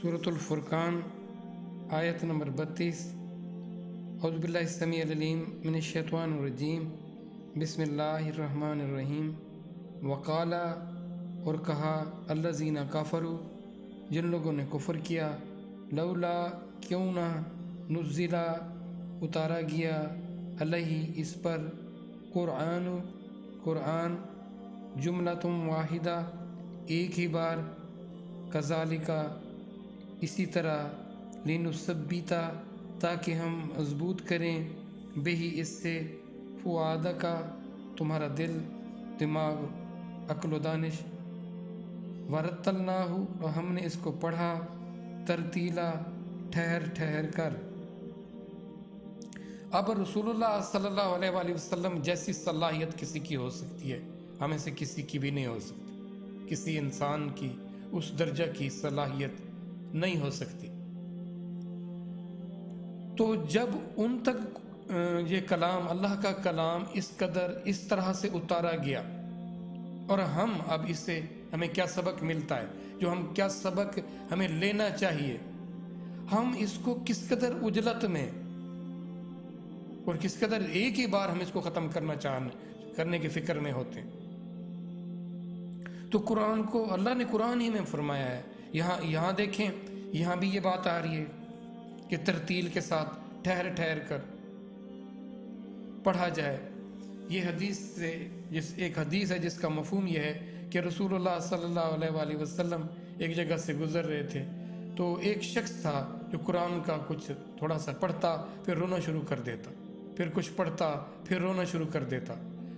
सूरत अल-फुरक़ान आयत नंबर 32। औज़ु बिल्लाहि अस्समीअल अलीम मिनश्शैतानिर रजीम बिस्मिल्लाहिर्रहमानिर्रहीम। वक़ाला, और कहा, अल्लज़ीना काफ़रू, जिन लोगों ने कुफ़र किया, लौला, क्यों ना, नुज़्ज़िला, उतारा गया, अलैहि, इस पर, कुरान, जुमलतुम वाहिदा, एक ही बार, कज़ालिका, इसी तरह, लिनुसब्बिता, ताकि हम मजबूत करें, बिही, इससे, फुआदा का, तुम्हारा दिल, दिमाग, अक्ल व दानिश, वरत्तलनाहु, और हमने इसको पढ़ा, तरतीला, ठहर ठहर कर। अब रसूलुल्लाह सल्लल्लाहु अलैहि वसल्लम जैसी सलाहियत किसी की हो सकती है, हमें से किसी की भी नहीं हो सकती। किसी इंसान की उस दर्जा की सलाहियत नहीं हो सकती। तो जब उन तक ये कलाम, अल्लाह का कलाम, इस कदर इस तरह से उतारा गया, और हम अब इससे हमें क्या सबक मिलता है, जो हम क्या सबक हमें लेना चाहिए, हम इसको किस कदर उजलत में और किस कदर एक ही बार हम इसको ख़त्म करने की फ़िक्र में होते हैं। तो कुरान को अल्लाह ने कुरान ही में फरमाया है। यहाँ देखें, यहाँ भी ये बात आ रही है कि तरतील के साथ ठहर ठहर कर पढ़ा जाए। ये हदीस से एक हदीस है जिसका मफ़हूम यह है कि रसूलुल्लाह सल्लल्लाहु अलैहि वसल्लम एक जगह से गुज़र रहे थे, तो एक शख्स था जो कुरान का कुछ थोड़ा सा पढ़ता, फिर रोना शुरू कर देता, फिर कुछ पढ़ता, फिर रोना शुरू कर देता।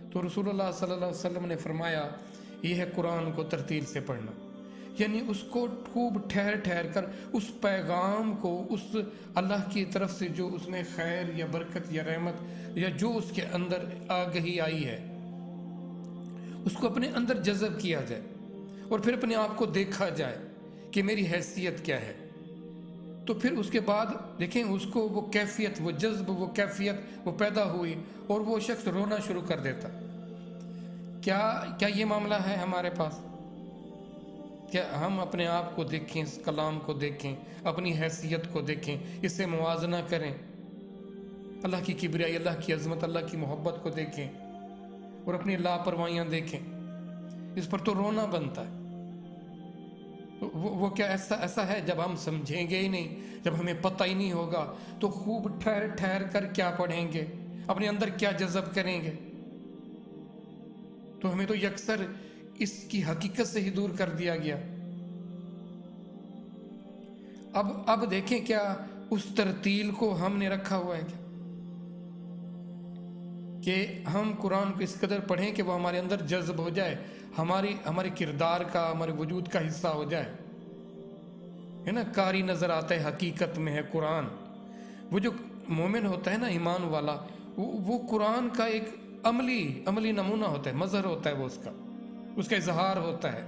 तो रसूलुल्लाह सल्लल्लाहु अलैहि वसल्लम ने फरमाया, यह है कुरान को तरतील से पढ़ना, यानी उसको खूब ठहर ठहर कर उस पैगाम को, उस अल्लाह की तरफ से जो उसमें खैर या बरकत या रहमत या जो उसके अंदर आगही आई है, उसको अपने अंदर जज़ब किया जाए और फिर अपने आप को देखा जाए कि मेरी हैसियत क्या है। तो फिर उसके बाद देखें, उसको वो कैफियत, वो जज्ब, वो कैफियत वो पैदा हुई और वो शख्स रोना शुरू कर देता। क्या ये मामला है हमारे पास? क्या हम अपने आप को देखें, इस कलाम को देखें, अपनी हैसियत को देखें, इससे मुवाजना करें, अल्लाह की किबरियाई, अल्लाह की अज़मत, अल्लाह की मोहब्बत को देखें और अपनी लापरवाहियाँ देखें। इस पर तो रोना बनता है। तो वो क्या ऐसा है, जब हम समझेंगे ही नहीं, जब हमें पता ही नहीं होगा, तो खूब ठहर ठहर कर क्या पढ़ेंगे, अपने अंदर क्या जज़ब करेंगे, तो हमें तो यकसर इसकी हकीकत से ही दूर कर दिया गया। अब देखें, क्या उस तरतील को हमने रखा हुआ है क्या, कि हम कुरान को इस कदर पढ़ें कि वो हमारे अंदर जज्ब हो जाए, हमारे किरदार का, हमारे वजूद का हिस्सा हो जाए, है ना। कारी नजर आता है, हकीकत में है कुरान। वो जो मोमिन होता है ना, ईमान वाला, वो कुरान का एक अमली नमूना होता है, मजहर होता है, वो उसका इजहार होता है,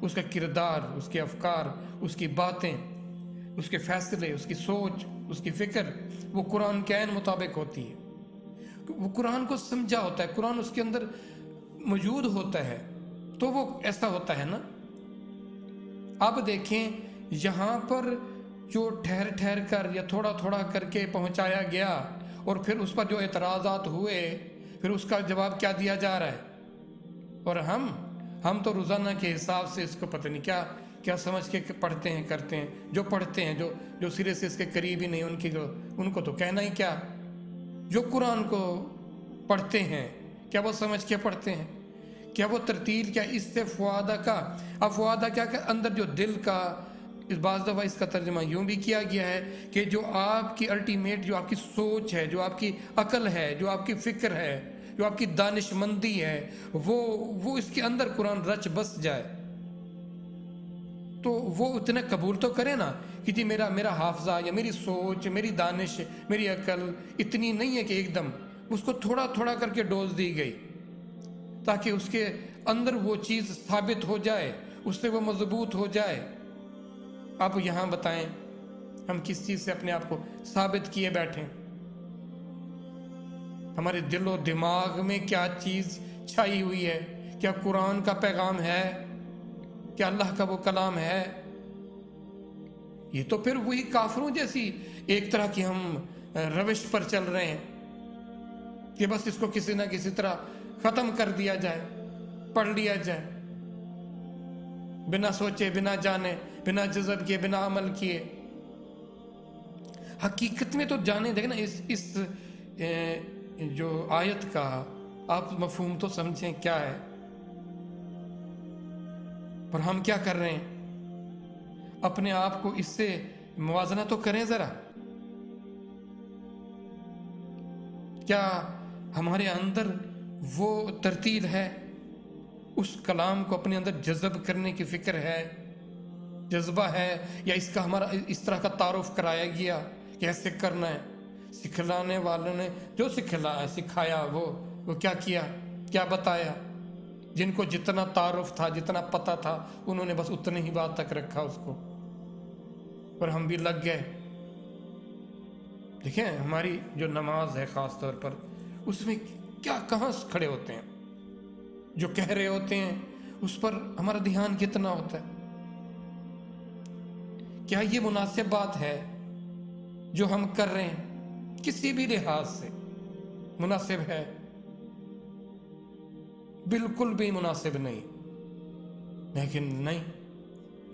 उसका किरदार, उसके अफकार, उसकी बातें, उसके फैसले, उसकी सोच, उसकी फिक्र, वो कुरान के ऐन मुताबिक होती है। वो कुरान को समझा होता है, कुरान उसके अंदर मौजूद होता है, तो वो ऐसा होता है ना। अब देखें, यहाँ पर जो ठहर ठहर कर या थोड़ा थोड़ा करके पहुँचाया गया, और फिर उस पर जो एतराज़ात हुए, फिर उसका जवाब क्या दिया जा रहा है। और हम तो रोज़ाना के हिसाब से इसको पता नहीं क्या समझ के पढ़ते हैं, करते हैं। जो पढ़ते हैं, जो सिरे से इसके करीब ही नहीं, उनको तो कहना ही क्या। जो कुरान को पढ़ते हैं, क्या वो समझ के पढ़ते हैं? क्या वो तरतील, क्या इससे फ़ुआदा का, अब फ़ुआदा क्या अंदर जो दिल का, इस बाज़ दफ़ा इसका तर्जुमा यूँ भी किया गया है कि जो आपकी अल्टीमेट, जो आपकी सोच है, जो आपकी अकल है, जो आपकी फ़िक्र है, जो आपकी दानिशमंदी है, वो इसके अंदर कुरान रच बस जाए, तो वो उतना कबूल तो करे ना कि जी मेरा हाफजा या मेरी सोच, मेरी दानिश, मेरी अकल इतनी नहीं है कि एकदम, उसको थोड़ा थोड़ा करके डोज दी गई, ताकि उसके अंदर वो चीज़ साबित हो जाए, उससे वो मजबूत हो जाए। आप यहाँ बताएं, हम किस चीज़ से अपने आप को साबित किए बैठे? हमारे दिलो दिमाग में क्या चीज़ छाई हुई है? क्या कुरान का पैगाम है? क्या अल्लाह का वो कलाम है? ये तो फिर वही काफरों जैसी एक तरह की हम रविश पर चल रहे हैं कि बस इसको किसी ना किसी तरह खत्म कर दिया जाए, पढ़ लिया जाए, बिना सोचे, बिना जाने, बिना जज़ब किए, बिना अमल किए। हकीकत में तो जाने देखे ना, इस जो आयत का आप मफहूम तो समझें क्या है, पर हम क्या कर रहे हैं? अपने आप को इससे मुवाजना तो करें जरा। क्या हमारे अंदर वो तरतीब है, उस कलाम को अपने अंदर जज़ब करने की फिक्र है, जज्बा है, या इसका हमारा इस तरह का तारुफ कराया गया कि ऐसे करना है? सिखलाने वालों ने जो सिखाया वो क्या किया, क्या बताया? जिनको जितना तारुफ था, जितना पता था, उन्होंने बस उतने ही बात तक रखा उसको, और हम भी लग गए। देखें हमारी जो नमाज है ख़ास तौर पर, उसमें क्या कहाँ खड़े होते हैं, जो कह रहे होते हैं उस पर हमारा ध्यान कितना होता है? क्या ये मुनासिब बात है जो हम कर रहे हैं? किसी भी लिहाज से मुनासिब है? बिल्कुल भी मुनासिब नहीं। लेकिन नहीं,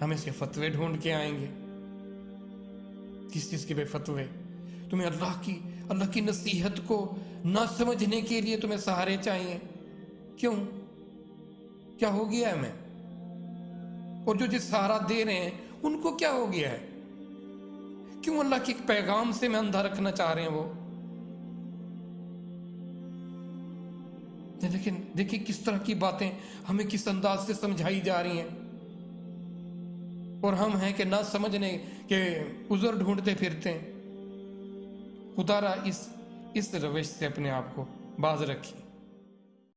हम इसके फतवे ढूंढ के आएंगे। किस चीज के बेफतवे? तुम्हें अल्लाह की नसीहत को ना समझने के लिए तुम्हें सहारे चाहिए। क्यों? क्या हो गया है हमें? और जो जिस सहारा दे रहे हैं उनको क्या हो गया है? क्यों अल्लाह के पैगाम से मैं अंधा रखना चाह रहे हैं वो? लेकिन देखिए किस तरह की बातें हमें किस अंदाज से समझाई जा रही हैं, और हम हैं कि ना समझने के उज़र ढूंढते फिरते हैं। खुदारा इस रवैश से अपने आप को बाज रखिए।